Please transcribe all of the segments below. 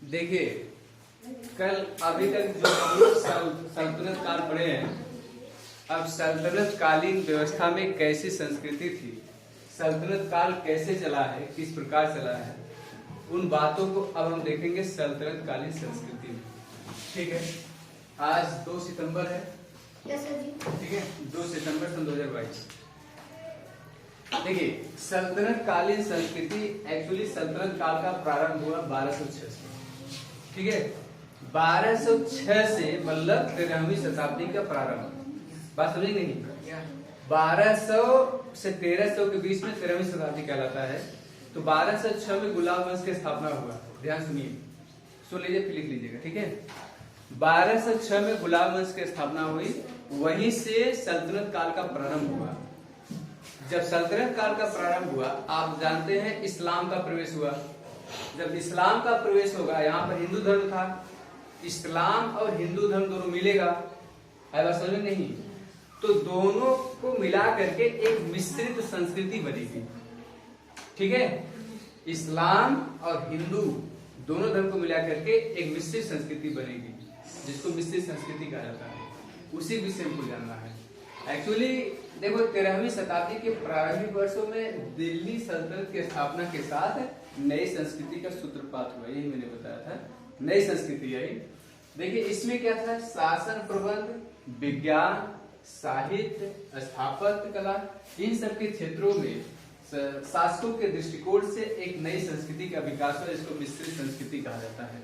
देखिए, कल अभी तक जो हम लोग सल्तनत काल पढ़े हैं, अब सल्तनत कालीन व्यवस्था में कैसी संस्कृति थी, सल्तनत काल कैसे चला है, किस प्रकार चला है, उन बातों को अब हम देखेंगे सल्तनत कालीन संस्कृति में। ठीक है, आज 2 सितंबर है। ठीक है, 2 सितंबर सन 2022। देखिए, सल्तनत कालीन संस्कृति एक्चुअली सल्तनत काल का प्रारंभ हुआ 1206 से। ठीक है, 1206 से मतलब 13वीं शताब्दी का प्रारंभ। बात समझ नहीं? 1200 से 1300 के बीच में 13वीं शताब्दी कहलाता है। तो 1206 में गुलाम वंश की स्थापना हुआ। ध्यान सुनिए, सुन लीजिए फिर लिख लीजिएगा। ठीक है, 1206 में गुलाम वंश की स्थापना हुई, वहीं से सल्तनत काल का प्रारंभ हुआ। जब सल्तनत काल का प्रारंभ हुआ, आप जानते हैं इस्लाम का प्रवेश हुआ। जब इस्लाम का प्रवेश होगा, यहाँ पर हिंदू धर्म था, इस्लाम और हिंदू धर्म दोनों मिलेगा, है बात समझ नहीं? तो दोनों को मिला करके एक मिश्रित संस्कृति बनेगी। ठीक है, इस्लाम और हिंदू दोनों धर्म को मिला करके एक मिश्रित संस्कृति बनेगी, जिसको मिश्रित संस्कृति कहा जाता है। उसी विषय को जानना है। एक्चुअली देखो, 13वीं शताब्दी के प्रारंभिक वर्षों में दिल्ली सल्तनत की स्थापना के साथ नई संस्कृति का सूत्रपात हुआ। यही मैंने बताया था, नई संस्कृति आई। देखिए, इसमें क्या था? शासन प्रबंध, विज्ञान, साहित्य, स्थापत्य कला, इन सब के क्षेत्रों में शासकों के दृष्टिकोण से एक नई संस्कृति का विकास हुआ, जिसको मिश्रित संस्कृति कहा जाता है।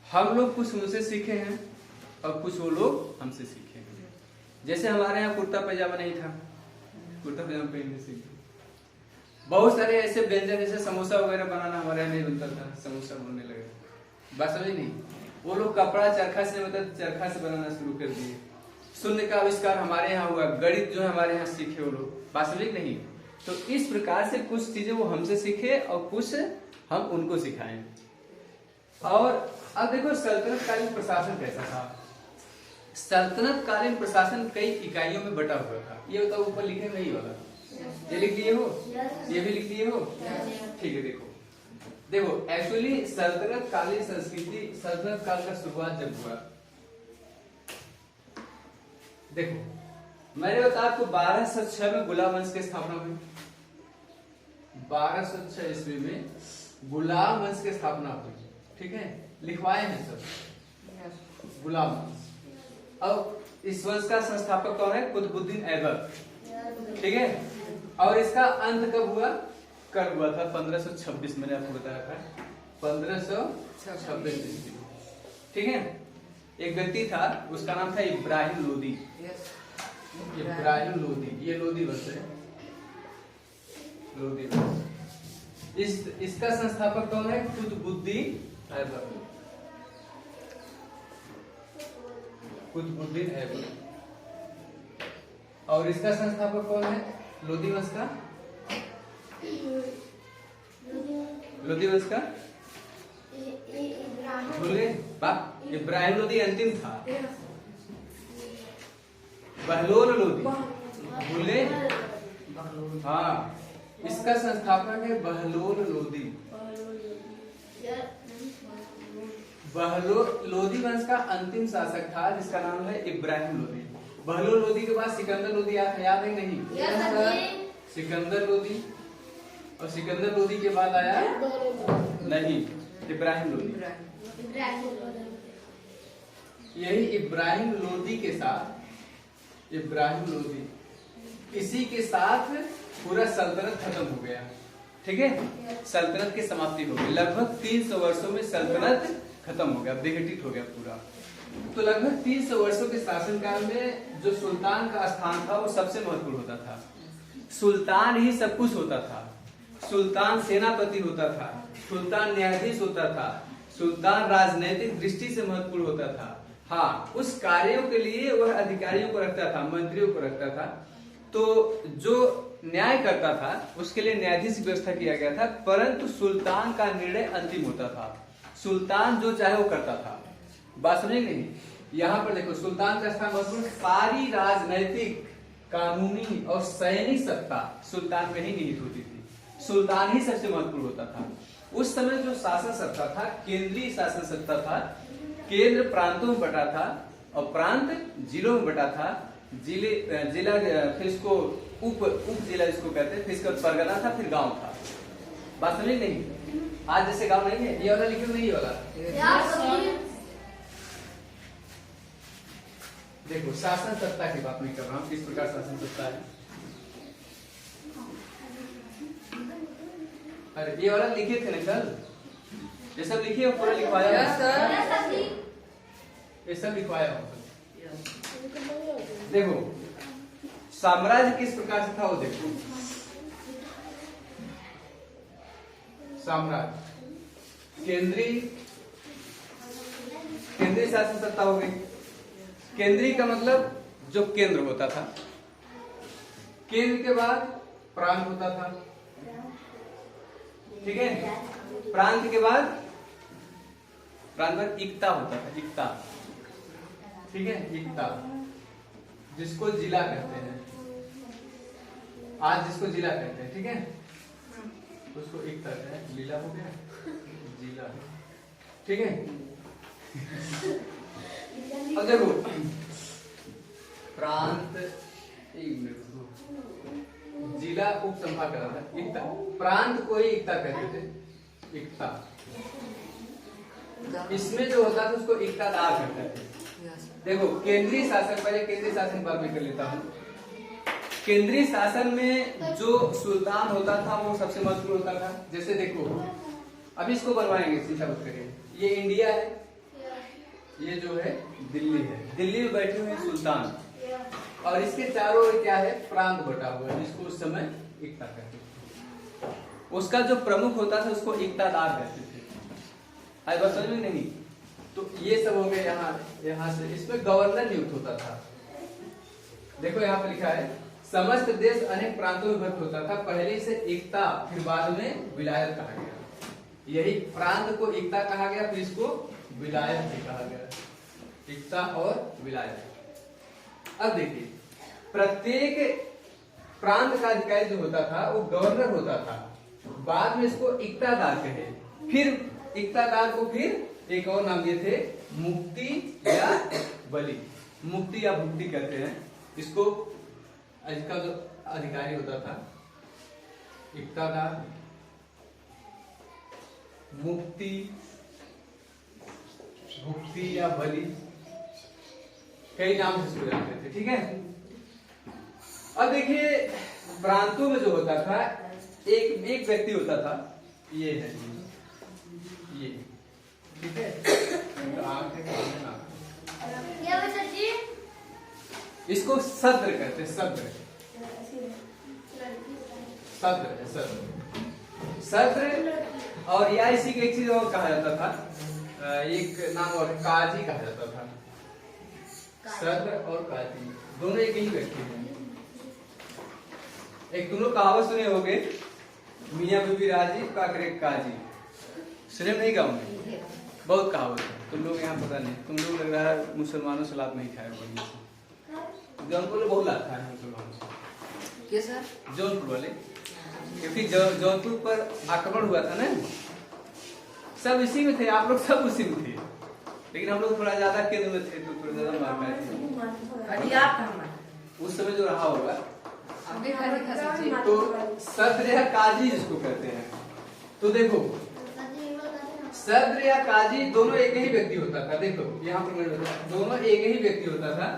हम लोग कुछ उनसे सीखे हैं और कुछ वो लोग हमसे सीखे हैं। जैसे हमारे यहाँ कुर्ता पैजामा नहीं था, कुर्ता पैजामा पहनने सीखे। बहुत सारे ऐसे व्यंजन, जैसे समोसा वगैरह बनाना हमारे यहाँ नहीं बनता था, समोसा बनने लगे। बात समझ नहीं? वो लोग कपड़ा चरखा से, मतलब चरखा से बनाना शुरू कर दिए। शून्य का आविष्कार हमारे यहाँ हुआ, गणित जो है हमारे यहाँ सीखे वो लोग। बात समझ नहीं? तो इस प्रकार से कुछ चीजें वो हमसे सीखे और कुछ हम उनको सिखाएं। और अब देखो, सल्तनत कालीन प्रशासन कैसा था? सल्तनत कालीन प्रशासन कई इकाइयों में बटा हुआ था। ये बताओ, ऊपर लिखे नहीं वाला, ये लिख लिए हो, ये भी लिख लिए हो। ठीक है, देखो एक्चुअली सल्तनत कालीन संस्कृति, सल्तनत काल का शुरुआत जब हुआ, देखो मैंने बताया आपको 1206 में गुलाम वंश की स्थापना हुई। 1206 ईस्वी में गुलाम वंश की स्थापना हुई। ठीक है, लिखवाए हैं सब गुलाम वंश। अब इस वंश का संस्थापक कौन है? कुतुबुद्दीन ऐबक। ठीक है, और इसका अंत कब हुआ? कब हुआ था? 1526। मैंने आपको बताया था 1526 ईस्वी। ठीक है, एक व्यक्ति था, उसका नाम था इब्राहिम लोदी। इब्राहिम लोदी, ये लोदी वंश है, लोदी वंश। इसका संस्थापक कौन है? कुतुबुद्दीन ऐबक। कुतुबुद्दीन ऐबक। और इसका संस्थापक कौन है लोदी वंश का? लोदी वंश का बोले इब्राहिम लोदी अंतिम था। बहलोल लोदी बोले, हाँ, इसका संस्थापक है बहलोल लोदी। बहलोल लोदी वंश का अंतिम शासक था, जिसका नाम है इब्राहिम लोदी। बहलोल लोदी के बाद सिकंदर लोदी याद है नहीं? सिकंदर लोदी, और सिकंदर लोदी के बाद आया नहीं, इब्राहिम लोदी। यही इब्राहिम लोदी के साथ, इब्राहिम लोदी, इसी के साथ पूरा सल्तनत खत्म हो गया। ठीक है, सल्तनत की समाप्ति हो गई। लगभग 300 वर्षों में सल्तनत खत्म हो गया, विघटित हो गया पूरा। तो लगभग 300 वर्षों के शासनकाल में जो सुल्तान का स्थान था, वो सबसे महत्वपूर्ण होता था। सुल्तान ही सब कुछ होता था। सुल्तान सेनापति होता था, सुल्तान न्यायाधीश होता था, सुल्तान राजनैतिक दृष्टि से महत्वपूर्ण होता था। हाँ, उस कार्यों के लिए वह अधिकारियों को रखता था, मंत्रियों को रखता था। तो जो न्याय करता था, उसके लिए न्यायाधीश की व्यवस्था किया गया था, परंतु सुल्तान का निर्णय अंतिम होता था। सुल्तान जो चाहे वो करता था। बात समझे नहीं? यहाँ पर देखो, सुल्तान का स्थान महत्वपूर्ण, सारी राजनैतिक, कानूनी और सैनिक सत्ता सुल्तान में ही निहित होती थी। सुल्तान ही सबसे महत्वपूर्ण होता था। उस समय जो शासन सत्ता था, केंद्रीय शासन सत्ता था, केंद्र प्रांतों में बटा था और प्रांत जिलों में बटा था। जिला फिर इसको उप जिला इसको कहते हैं, फिर इसका परगना था, फिर गांव था। बात समझ नहीं? आज जैसे गांव नहीं है, ये वाला लिखे नहीं, ये वाला देखो शासन सत्ता की बात नहीं कर रहा हूं, किस प्रकार शासन सत्ता है। अरे ये वाला लिखे थे ना कल, ये सब लिखे हो, पूरा लिखवाया है, ये सब लिखवाया हो। देखो साम्राज्य किस प्रकार से था वो देखो। साम्राज्य केंद्रीय शासन सत्ता हो गई। केंद्रीय का मतलब जो केंद्र होता था, केंद्र के बाद प्रांत होता था, ठीक है। प्रांत के बाद इक्ता होता था, इक्ता, ठीक है, इक्ता जिसको जिला कहते हैं, आज जिसको जिला कहते हैं, ठीक है, उसको इक्ता कहते हैं। लीला हो गया, जिला, ठीक है। अब देखो प्रांत, जिला उप संभाग कहता था, इक्ता, प्रांत को ही इक्ता कहते थे, इक्ता। इसमें जो होता था उसको इक्तादार कहते थे। देखो केंद्रीय शासन, पहले केंद्रीय शासन बाद में कर लेता हूं। केंद्रीय शासन में जो सुल्तान होता था वो सबसे महत्वपूर्ण होता था। जैसे देखो अभी इसको बनवाएंगे, चिंता मत करिए, ये इंडिया है, ये जो है दिल्ली है, दिल्ली में बैठे हुए सुल्तान, और इसके चारों ओर क्या है, प्रांत बटा हुआ है, जिसको उस समय इक्ता कहते थे। उसका जो प्रमुख होता था उसको इक्तादार कहते थे। आज बात समझ में नहीं? तो ये सब हो गए यहाँ से। इसमें गवर्नर नियुक्त होता था। देखो यहाँ पे लिखा है समस्त देश अनेक प्रांतों में विभक्त होता था, पहले से इक्ता फिर बाद में विलायत कहा गया। यही प्रांत को इक्ता कहा गया, फिर इसको विलायत भी कहा गया, इक्ता और विलायत। अब देखिए प्रत्येक प्रांत का अधिकारी जो होता था वो गवर्नर होता था, बाद में इसको इक्तादार कहे, फिर इक्तादार को फिर एक और नाम दिए थे मुक्ति या बलि, मुक्ति या भुक्ति कहते हैं इसको। इसका जो अधिकारी होता था इक्तादार, मुक्ति, भुक्ति या बलि, कई नाम से इसको जानते थे, ठीक है। अब देखिए प्रांतों में जो होता था एक व्यक्ति होता था, ये है ये, ठीक है। इसको सद्र कहते हैं, सद्र, सद्र है, सद्र, सद्र। और या इसी की एक चीज और कहा जाता था, एक नाम और काजी कहा जाता था। सद्र और काजी दोनों एक ही व्यक्ति हैं। एक दोनों कहावत सुने होंगे, मियां बीबी राजी काकरे काजी, सुने नहीं गाँव में? बहुत कहावत है, तुम लोग यहाँ पता नहीं, तुम लोग लग रहा है मुसलमानों से लाभ नहीं खाया बढ़िया से। जौनपुर बहुत लाभ खाया मुसलमानों से। क्या सर? जौनपुर वाले, क्योंकि जौनपुर पर आक्रमण हुआ था ना, सब इसी में थे, आप लोग सब उसी में थे, लेकिन हम लोग थोड़ा ज्यादा केंद्र में थे तो थोड़ा ज्यादा मार खाए थे उस समय जो रहा होगा। तो सद्र या काजी जिसको कहते हैं, तो देखो सद्र या काजी दोनों एक ही व्यक्ति होता था। देखो यहाँ पर मैंने बताया दोनों एक ही व्यक्ति होता था।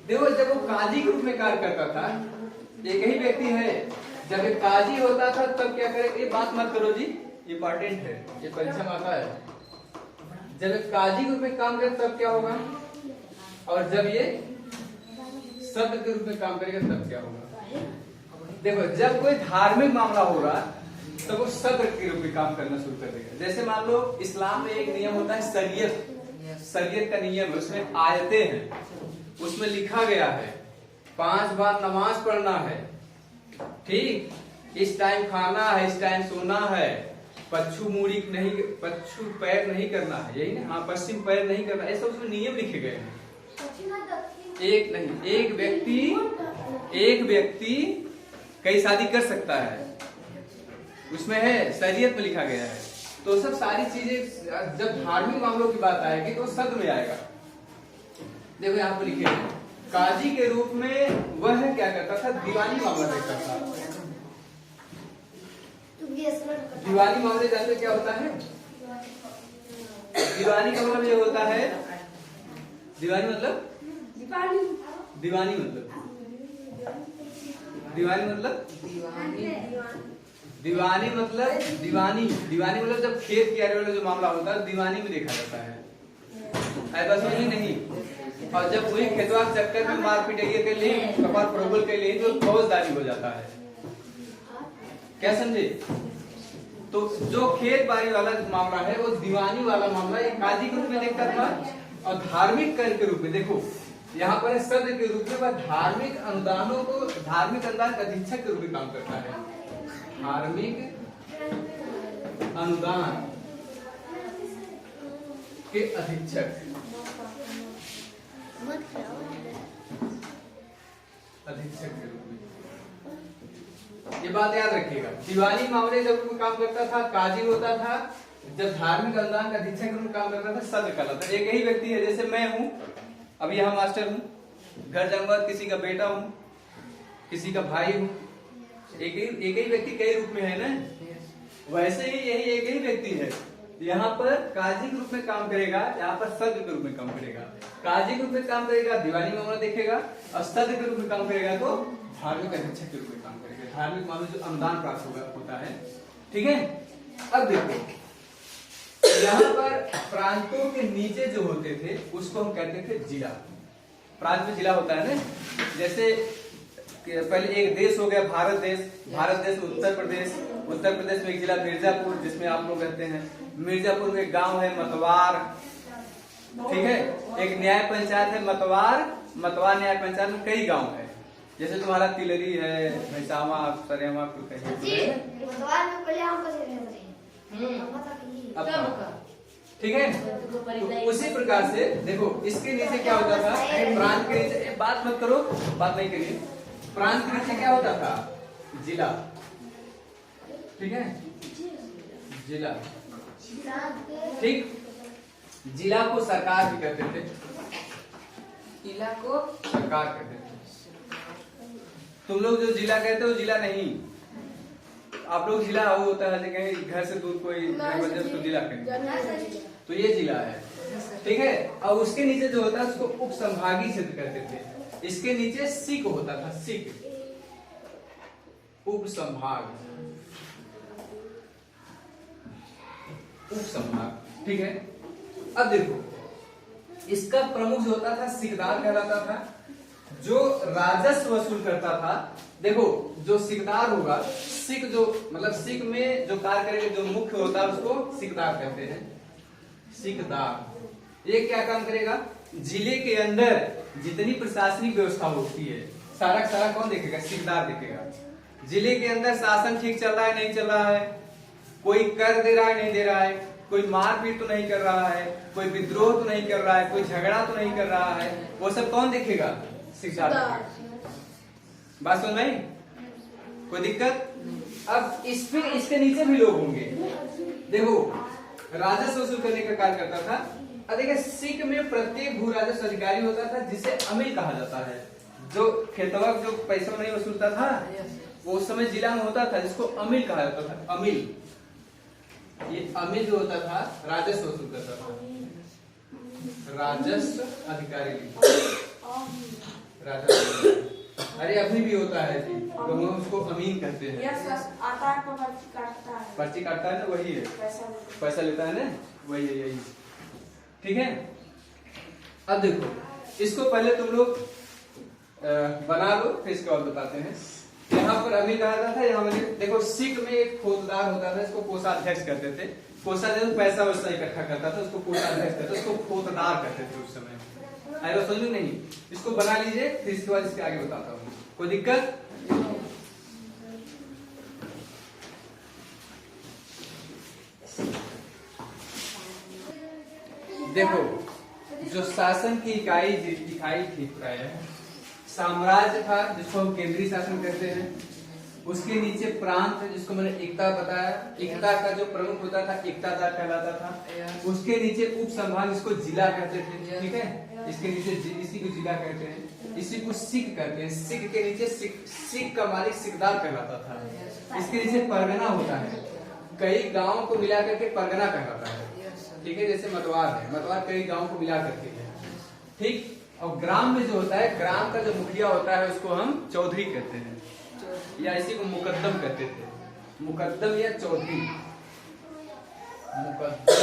देखो जब वो काजी के रूप में कार्य करता था, एक ही व्यक्ति है, जब एक काजी होता था तब क्या करे, ये बात मत करो जी, इंपॉर्टेंट है, ये परीक्षा में आता है। जब एक काजी के रूप में काम करे तब क्या होगा, और जब ये सद्र के रूप में काम करेगा तब क्या होगा। देखो जब कोई धार्मिक मामला होगा तो वो सद्र के रूप में काम करना शुरू कर देगा। जैसे मान लो इस्लाम में एक नियम होता है शरीयत, शरीयत का नियम है, उसमें आयतें हैं, उसमें लिखा गया है 5 बार नमाज पढ़ना है, ठीक, इस टाइम खाना है, इस टाइम सोना है, पच्छू मुड़ी नहीं, पच्छू पैर नहीं करना है, यही ना, हाँ, पश्चिम पैर नहीं करना, ऐसा उसमें नियम लिखे गए हैं। एक नहीं, एक व्यक्ति कई शादी कर सकता है, उसमें है, शरीयत में लिखा गया है। तो सब सारी चीजें जब धार्मिक मामलों की बात आएगी तो सद में आएगा। देखो यहाँ पर लिखे काजी के रूप में वह क्या करता था, दीवानी मामला देखता था। दीवानी मामले जानते क्या होता है? दीवानी का मतलब ये होता है, दीवानी मतलब दीवानी मतलब दीवानी मतलब जब खेत कियारे वाला जो मामला होता है दीवानी में देखा जाता है, ऐसा समझ नहीं। और जब वही खेतवा चक्कर में मार पीट के लिए कपाल प्रबल के लिए तो फौजदारी हो जाता है। क्या समझे? तो जो खेत बाड़ी वाला मामला है वो दीवानी वाला मामला एक काजी के रूप में देखता था, और धार्मिक कर के रूप में देखो यहाँ पर सद के रूप में वह धार्मिक अनुदानों को, धार्मिक अनुदान अधीक्षक के रूप में काम करता है। धार्मिक अनुदान के अधीक्षक के रूप में, ये बात याद रखिएगा। दीवानी मामले जब काम करता था काजी होता था, जब धार्मिक अनुदान का अधीक्षक के रूप में काम करता था सद कहलाता। एक ही व्यक्ति है, जैसे मैं हूं, अभी यहाँ मास्टर हूँ, घर जाऊंगा किसी का बेटा हूँ, किसी का भाई हूँ, एक ही व्यक्ति कई रूप में है ना। वैसे ही यही एक ही व्यक्ति है, यहाँ पर काजी के रूप में काम करेगा, यहाँ पर सद के रूप में काम करेगा। काजी के रूप में काम करेगा, दीवानी मामला देखेगा, और सद के रूप में काम करेगा तो धार्मिक अधीक्षक के रूप में काम करेगा। धार्मिक मामले जो अनुदान प्राप्त होता है, ठीक है। अब देखो यहाँ पर प्रांतों के नीचे जो होते थे उसको हम कहते थे जिला। प्रांत में जिला होता है ना, जैसे पहले एक देश हो गया भारत देश में उत्तर प्रदेश में एक जिला मिर्जापुर, जिसमें आप लोग रहते हैं। मिर्जापुर में एक गांव है मतवार, ठीक है। एक न्याय पंचायत है मतवार न्याय पंचायत में कई गांव है, जैसे तुम्हारा तिलरी है, भैसावा, सरेवा, ठीक है। तो उसी प्रकार से देखो इसके नीचे क्या होता था, प्रांत के नीचे, बात मत करो, बात नहीं करिए। प्रांत के नीचे क्या होता था, जिला, ठीक है, जिला, ठीक। जिला को सरकार भी कहते थे, जिला को सरकार कहते थे। तुम लोग जो जिला कहते हो जिला नहीं, आप लोग जिला वो होता है कहीं घर से दूर कोई तो जिला कहेंगे, तो ये जिला है, ठीक है। और उसके नीचे जो होता है उसको उप संभागीय क्षेत्र कहते थे। इसके नीचे सिक होता था, सिक, उप संभाग, ठीक है। अब देखो इसका प्रमुख जो होता था सिकदार कहलाता था, जो राजस्व वसूल करता था। देखो जो सिकदार होगा, सिक जो मतलब सिक में जो कार्य करेगा, जो मुख्य होता है उसको सिकदार कहते हैं। सिकदार ये क्या काम करेगा, जिले के अंदर जितनी प्रशासनिक व्यवस्था होती है सारा सारा कौन देखेगा, सिकदार देखेगा। जिले के अंदर शासन ठीक चल रहा है नहीं चल रहा है, कोई कर दे रहा है नहीं दे रहा है, कोई मारपीट तो नहीं कर रहा है, कोई विद्रोह तो नहीं कर रहा है, कोई झगड़ा तो नहीं कर रहा है, वो सब कौन देखेगा, सिकदार। बात सुन भाई, कोई दिक्कत? अब इसके नीचे भी लोग होंगे। देखो राजस्व वसूल करने का कार्य करता था। अब देखिए सिक में प्रत्येक भू राजस्व अधिकारी होता था, जिसे अमील कहा जाता है। जो खेतवा जो पैसा नहीं वसूलता था वो उस समय जिला में होता था, जिसको अमील कहा जाता था। अमील, ये अमील जो होता था राजस्व वसूल करता था, राजस्व अधिकारी, राजस्व। अरे अभी भी होता है जी, तो हम उसको अमीन कहते हैं। आता है पर्ची काटता है ना, वही है, पैसा लेता है ना, वही है, यही, ठीक है। अब देखो इसको पहले तुम लोग बना लो, फिर इसके बाद बताते हैं। यहाँ पर अमीन कहा जाता था। यहाँ पर देखो सिक में एक फौजदार होता था, इसको कोषाध्यक्ष कहते थे। कोषाध्यक्ष पैसा वैसा इकट्ठा करता था, उसको कोषाध्यक्ष कहते थे, उसको फौजदार कहते थे उस समय। अरे समझ नहीं, इसको बना लीजिए, फिर इसके बाद इसके आगे बताता हूँ। कोई दिक्कत? देखो जो शासन की इकाई थी प्राय साम्राज्य था, जिसको हम केंद्रीय शासन कहते हैं। उसके नीचे प्रांत जिसको मैंने एकता बताया, एकता का जो प्रमुख होता था एकतादार कहलाता था। उसके नीचे उप संभाग जिसको जिला कहते थे, ठीक है, इसके नीचे इसी को जिला कहते हैं, इसी को सिख कहते हैं। सिख के नीचे सिख का मालिक सिकदार कहलाता था। इसके नीचे परगना होता है, कई गांवों को मिला करके परगना कहलाता है, ठीक है, जैसे मतवार है, मतवार कई गांवों को मिला करके है, ठीक। और ग्राम में जो होता है, ग्राम का जो मुखिया होता है उसको हम चौधरी कहते हैं, या इसी को मुकद्दम कहते थे, मुकद्दम या चौधरी, मुकद्दम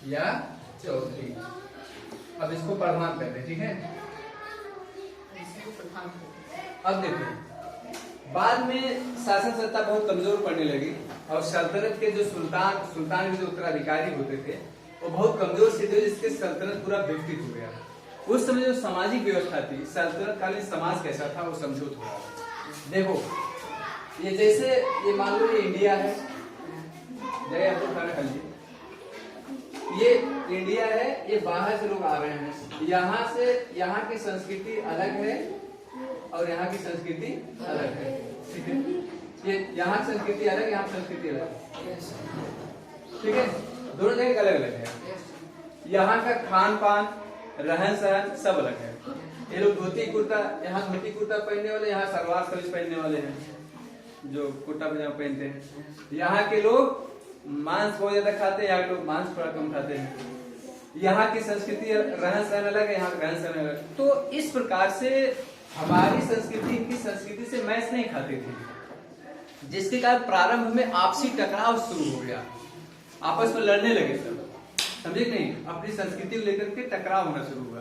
या चौधरी। अब इसको प्रधान कहते हैं, ठीक है। अब देखो बाद में शासन सत्ता बहुत कमजोर पड़ने लगी और सल्तनत के जो सुल्तान के जो उत्तराधिकारी होते थे वो बहुत कमजोर से थे, जिसके सल्तनत पूरा विकसित हो गया। उस समय जो सामाजिक व्यवस्था थी, सल्तनत कालीन समाज कैसा था वो समझो थोड़ा। देखो ये जैसे ये मान लो ये इंडिया है, जय आपको खाना खा लीजिए, ये इंडिया है, ये बाहर से लोग आ रहे हैं, यहाँ से यहाँ की संस्कृति अलग है और यहाँ की संस्कृति अलग है, ठीक है, ये यहाँ की संस्कृति अलग, यहाँ की संस्कृति अलग, ठीक है, दोनों जगह अलग अलग है। यहाँ का खान पान रहन सहन सब अलग है। ये लोग धोती कुर्ता, यहाँ धोती कुर्ता पहनने वाले, यहाँ सलवार कमीज पहनने वाले हैं, जो कुर्ता पजामा पहनते हैं। यहाँ के लोग मांस बहुत ज्यादा खाते हैं, यहाँ के लोग मांस थोड़ा कम खाते हैं। यहाँ की संस्कृति रहन सहन अलग है, यहाँ का रहन सहन अलग। तो इस प्रकार से हमारी संस्कृति इनकी संस्कृति से मैच नहीं खाती थी, जिसके कारण प्रारंभ में आपसी टकराव शुरू हो गया, आपस में लड़ने लगे सब, समझे नहीं, अपनी संस्कृति को लेकर के टकराव होना शुरू हुआ।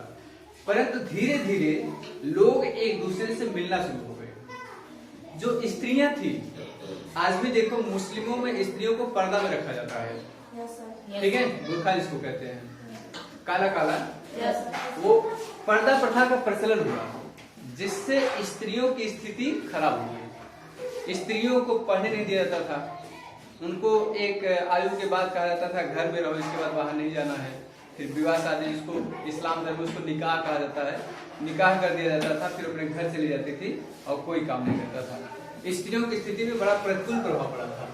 परंतु धीरे धीरे लोग एक दूसरे से मिलना शुरू हो गए। जो स्त्रियां थी, आज भी देखो मुस्लिमों में स्त्रियों को पर्दा में रखा जाता है, ठीक है, बुर्खा जिसको कहते हैं, काला काला, वो पर्दा प्रथा का प्रचलन हुआ, जिससे स्त्रियों की स्थिति खराब हो गई। स्त्रियों को पढ़ने नहीं दिया जाता था, उनको एक आयु के बाद कहा जाता था घर में रहो, इसके बाद बाहर नहीं जाना है। फिर विवाह शादी, जिसको इस्लाम धर्म में उसको निकाह कहा जाता है, निकाह कर दिया जाता था, फिर अपने घर चली जाती थी और कोई काम नहीं करता था। स्त्रियों की स्थिति में बड़ा प्रतिकूल प्रभाव पड़ा था।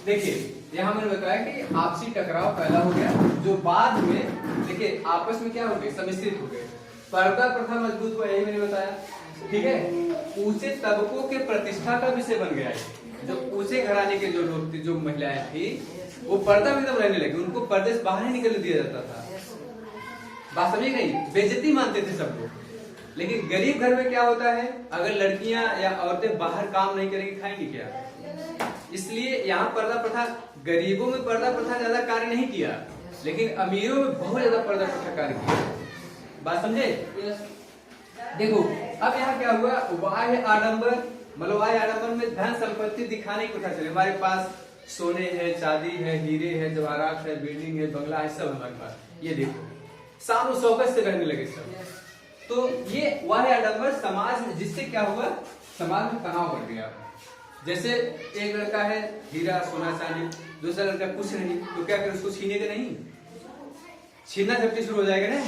देखिए यहाँ मैंने बताया कि आपसी टकराव पैदा हो गया, जो बाद में देखिए आपस में क्या हो गए, सम्मिश्रित हो गए। पर्दा प्रथा मजबूत हुआ, यही मैंने बताया, ठीक है। ऊंचे तबकों के प्रतिष्ठा का विषय बन गया है। जो ऊंचे घराने के जो लोग थे, जो महिलाएं थी, वो पर्दा में एकदम रहने लगी, उनको पर्दे से बाहर नहीं निकलने दिया जाता था। बात समझ गई, बेइज्जती मानते थे सब लोग। लेकिन गरीब घर में क्या होता है, अगर लड़कियां या औरतें बाहर काम नहीं करेंगी, खाएंगी क्या? इसलिए यहाँ पर्दा प्रथा, गरीबों में पर्दा प्रथा ज्यादा कार्य नहीं किया, लेकिन अमीरों में बहुत ज्यादा पर्दा प्रथा कार्य किया। बात समझे? देखो अब यहाँ क्या हुआ, बाह्य आडंबर, मतलब बाह्य आडंबर में धन संपत्ति दिखाने की प्रथा चली। हमारे पास सोने है, चांदी है, हीरे है, जवाहरात है, बिल्डिंग है, बंगला है, सब हमारे पास। ये देखो शान शौकत से रहने लगे सब। तो ये बाह्य आडंबर समाज में, जिससे क्या हुआ, समाज में तनाव बढ़ गया। जैसे एक लड़का है, हीरा सोना चांदी, दूसरा लड़का कुछ नहीं, तो क्या करे, उसको छीनेगा नहीं, छीनना झपटी शुरू हो जाएगा ना,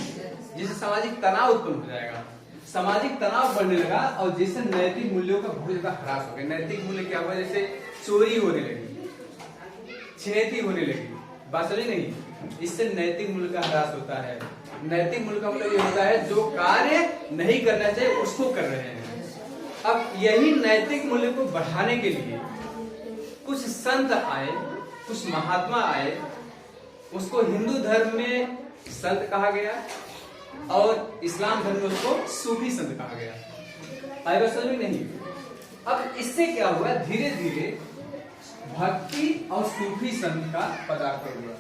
जिससे सामाजिक तनाव उत्पन्न हो जाएगा। सामाजिक तनाव बढ़ने लगा और जिससे नैतिक मूल्यों का बहुत ज्यादा ह्रास हो गया। नैतिक मूल्य क्या हुआ, जैसे चोरी होने लगी, छिनैती होने लगी, बात समझ नहीं, इससे नैतिक मूल्य का ह्रास होता है। नैतिक मूल्य का मतलब ये होता है जो कार्य नहीं करना चाहिए उसको कर रहे हैं। अब यही नैतिक मूल्य को बढ़ाने के लिए कुछ संत आए, कुछ महात्मा आए, उसको हिंदू धर्म में संत कहा गया और इस्लाम धर्म में उसको सूफी संत कहा गया। आएगा समझ में नहीं? अब इससे क्या हुआ, धीरे धीरे भक्ति और सूफी संत का पदार्पण हुआ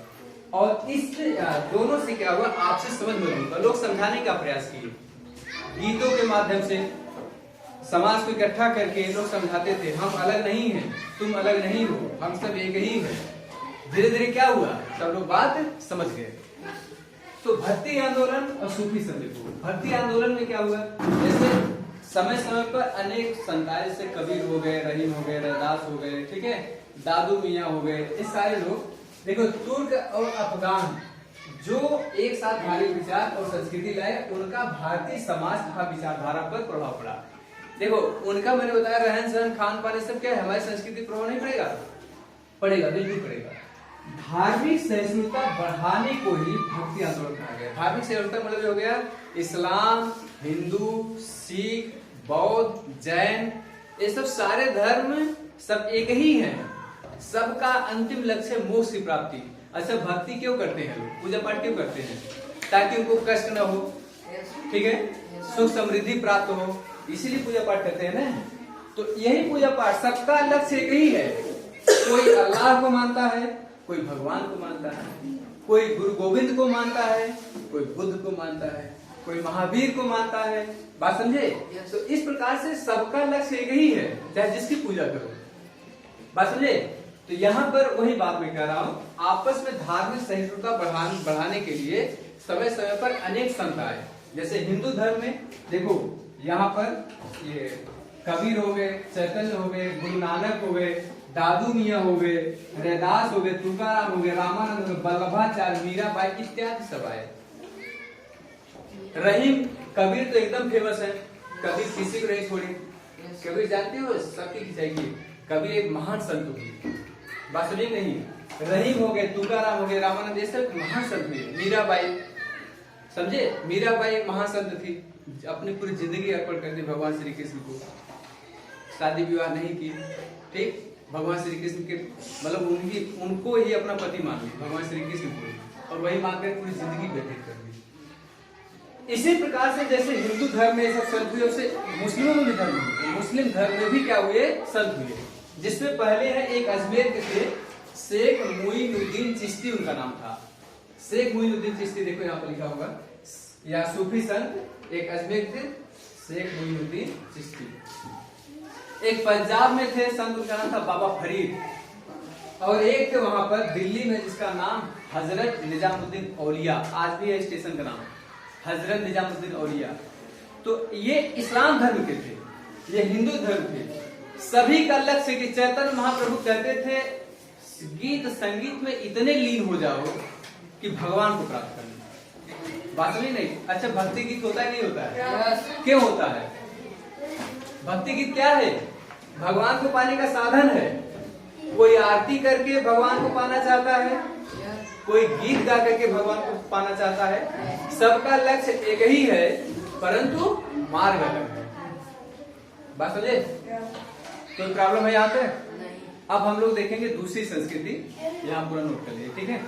और इस दोनों से क्या हुआ, आपसे समझ मजबूत हुआ। लोग समझाने का प्रयास किए, गीतों के माध्यम से समाज को इकट्ठा करके लोग समझाते थे, हम अलग नहीं हैं, तुम अलग नहीं हो, हम सब एक ही हैं। धीरे धीरे क्या हुआ, सब लोग बात समझ गए। तो भक्ति आंदोलन और सूफी संत को, भक्ति आंदोलन में क्या हुआ, जैसे समय समय पर अनेक संत आए, जैसे कबीर हो गए, रहीम हो गए, रैदास हो गए, ठीक है, दादू मियाँ हो गए, ये सारे लोग। देखो तुर्क और अफगान जो एक साथ भारतीय विचार और संस्कृति लाए, उनका भारतीय समाज तथा विचारधारा पर प्रभाव पड़ा। देखो उनका मैंने बताया रहन सहन खान पान सब क्या है, हमारी संस्कृति प्रभाव नहीं पड़ेगा? पड़ेगा, बिल्कुल पड़ेगा। धार्मिक सहिष्णुता बढ़ाने को ही भक्ति आंदोलन कहा गया। धार्मिक सहिष्णुता मतलब हो गया इस्लाम, हिंदू, सिख, बौद्ध, जैन, ये सब सारे धर्म सब एक ही हैं, सबका अंतिम लक्ष्य मोक्ष की प्राप्ति। अच्छा भक्ति क्यों करते हैं लोग, पूजा पाठ क्यों करते हैं? ताकि उनको कष्ट न हो, ठीक है, सुख समृद्धि प्राप्त हो, इसीलिए पूजा पाठ करते हैं ना। तो यही पूजा पाठ सबका लक्ष्य एक ही है। कोई अल्लाह को मानता है, कोई भगवान को मानता है, कोई गुरु गोविंद को मानता है, कोई बुद्ध को मानता है, कोई महावीर को मानता है। बात समझे? तो इस प्रकार से सबका लक्ष्य एक ही है, चाहे जिसकी पूजा करो। बात समझे? तो यहाँ पर वही बात मैं कह रहा हूँ, आपस में धार्मिक सहिष्णुता बढ़ाने के लिए समय समय पर अनेक संत आए। जैसे हिंदू धर्म में देखो, यहाँ पर ये कबीर हो गए, चैतन्य हो गए, गुरु नानक हो गए, दादू मियाँ हो गए, रैदास हो गए, तुकाराम हो गए, रामानंद हो गए, वल्लभाचार्य, मीराबाई इत्यादि सब आए। रहीम कबीर तो एकदम फेमस है, कबीर किसी को नहीं छोड़ी। कबीर जानते हो, सबकी खिंचाएगी। कबीर एक महान संत हुई, बात समझे नहीं? रहीम हो गए, तुकाराम हो गए, रामानंद, ये सब महान संत हुए। मीराबाई, समझे? मीराबाई एक महान संत थी, अपनी पूरी जिंदगी अर्पण कर दी भगवान श्री कृष्ण को, शादी विवाह नहीं की, ठीक, भगवान श्री कृष्ण के मतलब उनको ही अपना पति मान ली, भगवान श्री कृष्ण को, और वही मानकर पूरी जिंदगी व्यतीत कर दी। इसी प्रकार से जैसे हिंदू धर्म में सब संत हुए, उससे मुस्लिमों में भी धर्म हुए। मुस्लिम धर्म में भी क्या हुए? संत हुए। जिसमें पहले है एक अजमेर के थे, शेख मोइनुद्दीन चिश्ती उनका नाम था। शेख मोइनुद्दीन चिश्ती, देखो यहाँ पर लिखा हुआ, या सूफी संत एक अजमेर थे, शेख मोइनुद्दीन चिश्ती। एक पंजाब में थे संत, उनका नाम था बाबा फरीद। और एक थे वहां पर दिल्ली में, जिसका नाम हजरत निजामुद्दीन औलिया, आज भी है स्टेशन का नाम, हजरत निजामुद्दीन औलिया। तो ये इस्लाम धर्म के थे, ये हिंदू धर्म थे। सभी का लक्ष्य कि चैतन्य महाप्रभु कहते थे, गीत संगीत में इतने लीन हो जाओ कि भगवान को प्राप्त करना। बात नहीं? अच्छा भक्ति गीत होता है नहीं होता है? क्यों होता है? भक्ति गीत क्या है? भगवान को पाने का साधन है। कोई आरती करके भगवान को पाना चाहता है, कोई गीत गा करके भगवान को पाना चाहता है। सबका लक्ष्य एक ही है, परंतु मार्ग अलग है। बात समझे? कोई प्रॉब्लम है यहाँ पे? अब हम लोग देखेंगे दूसरी संस्कृति, यहाँ पूरा नोट कर लीजिए, ठीक है।